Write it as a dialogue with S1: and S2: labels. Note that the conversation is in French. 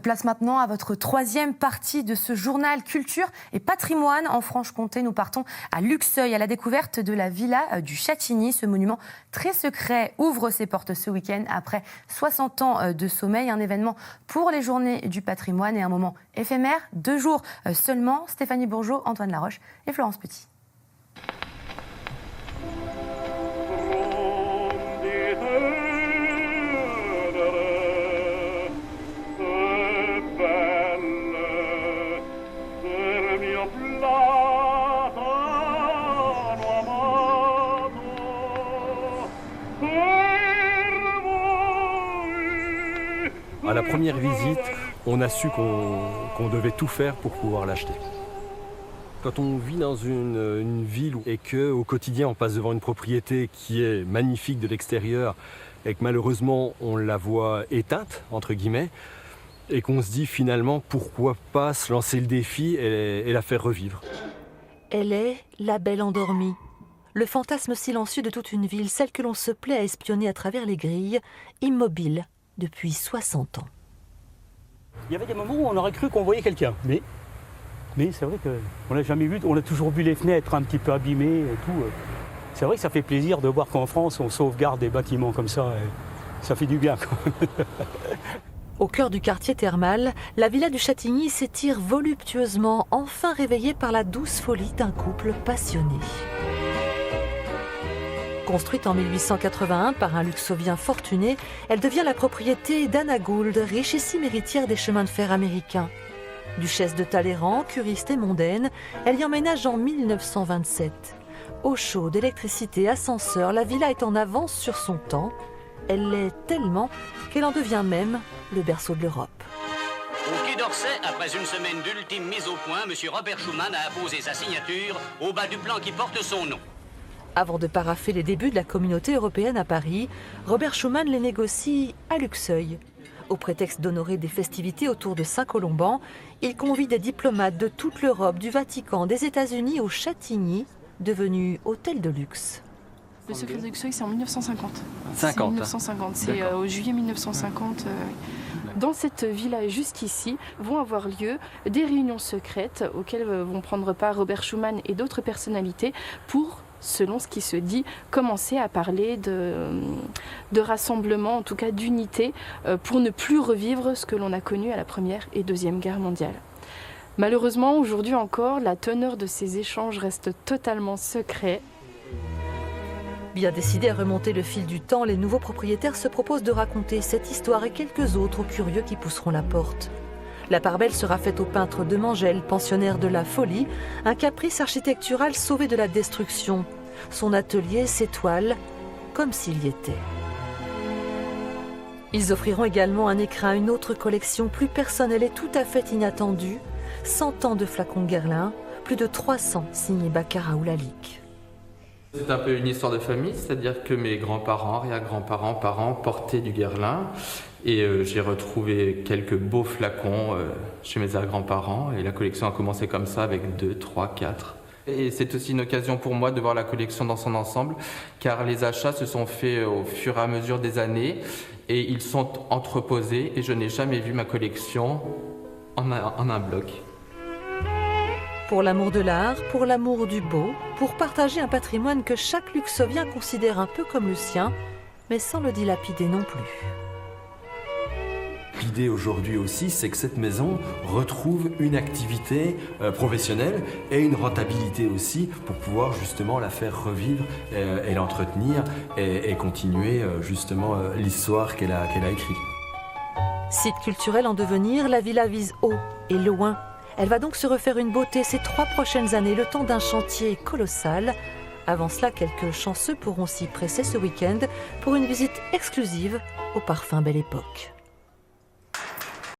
S1: Place maintenant à votre troisième partie de ce journal Culture et Patrimoine. En Franche-Comté, nous partons à Luxeuil, à la découverte de la villa du Châtigny. Ce monument très secret ouvre ses portes ce week-end après 60 ans de sommeil. Un événement pour les journées du patrimoine et un moment éphémère. 2 jours seulement. Stéphanie Bourgeot, Antoine Laroche et Florence Petit.
S2: À la première visite, on a su qu'on devait tout faire pour pouvoir l'acheter. Quand on vit dans une ville et qu'au quotidien on passe devant une propriété qui est magnifique de l'extérieur et que malheureusement on la voit éteinte, entre guillemets, et qu'on se dit finalement pourquoi pas se lancer le défi et la faire revivre.
S3: Elle est la belle endormie, le fantasme silencieux de toute une ville, celle que l'on se plaît à espionner à travers les grilles, immobile depuis 60 ans.
S4: Il y avait des moments où on aurait cru qu'on voyait quelqu'un, mais c'est vrai qu'on l'a jamais vu, on a toujours vu les fenêtres un petit peu abîmées et tout. C'est vrai que ça fait plaisir de voir qu'en France on sauvegarde des bâtiments comme ça, et ça fait du bien.
S3: Au cœur du quartier thermal, la villa du Châtigny s'étire voluptueusement, enfin réveillée par la douce folie d'un couple passionné. Construite en 1881 par un luxovien fortuné, elle devient la propriété d'Anna Gould, richissime héritière des chemins de fer américains. Duchesse de Talleyrand, curiste et mondaine, elle y emménage en 1927. Eau chaude, électricité, ascenseur, la villa est en avance sur son temps. Elle l'est tellement qu'elle en devient même le berceau de l'Europe.
S5: Au Quai d'Orsay, après une semaine d'ultime mise au point, M. Robert Schuman a apposé sa signature au bas du plan qui porte son nom.
S3: Avant de paraffer les débuts de la communauté européenne à Paris, Robert Schuman les négocie à Luxeuil. Au prétexte d'honorer des festivités autour de Saint-Colomban, il convie des diplomates de toute l'Europe, du Vatican, des États-Unis au Châtigny, devenu hôtel de luxe.
S6: Le secret de Luxeuil, c'est en 1950.
S7: 1950,
S6: c'est au juillet 1950. Dans cette villa jusqu'ici vont avoir lieu des réunions secrètes auxquelles vont prendre part Robert Schuman et d'autres personnalités pour, selon ce qui se dit, commencer à parler de rassemblement, en tout cas d'unité, pour ne plus revivre ce que l'on a connu à la Première et Deuxième Guerre mondiale. Malheureusement, aujourd'hui encore, la teneur de ces échanges reste totalement secrète.
S3: Bien décidés à remonter le fil du temps, les nouveaux propriétaires se proposent de raconter cette histoire et quelques autres aux curieux qui pousseront la porte. La part belle sera faite au peintre Demangel, pensionnaire de la folie, un caprice architectural sauvé de la destruction. Son atelier s'étoile comme s'il y était. Ils offriront également un écrin à une autre collection plus personnelle et tout à fait inattendue. 100 ans de flacons Guerlain, plus de 300 signés Baccarat ou Lalique.
S8: C'est un peu une histoire de famille, c'est-à-dire que mes grands-parents, arrière-grands-parents, parents portaient du Guerlain. Et j'ai retrouvé quelques beaux flacons chez mes arrière-grands-parents. Et la collection a commencé comme ça avec 2, 3, 4. Et c'est aussi une occasion pour moi de voir la collection dans son ensemble, car les achats se sont faits au fur et à mesure des années. Et ils sont entreposés et je n'ai jamais vu ma collection en un bloc.
S3: Pour l'amour de l'art, pour l'amour du beau, pour partager un patrimoine que chaque luxovien considère un peu comme le sien, mais sans le dilapider non plus.
S9: L'idée aujourd'hui aussi, c'est que cette maison retrouve une activité professionnelle et une rentabilité aussi pour pouvoir justement la faire revivre et l'entretenir et continuer justement l'histoire qu'elle a écrite.
S3: Site culturel en devenir, la villa vise haut et loin. Elle va donc se refaire une beauté ces 3 prochaines années, le temps d'un chantier colossal. Avant cela, quelques chanceux pourront s'y presser ce week-end pour une visite exclusive au parfum Belle Époque.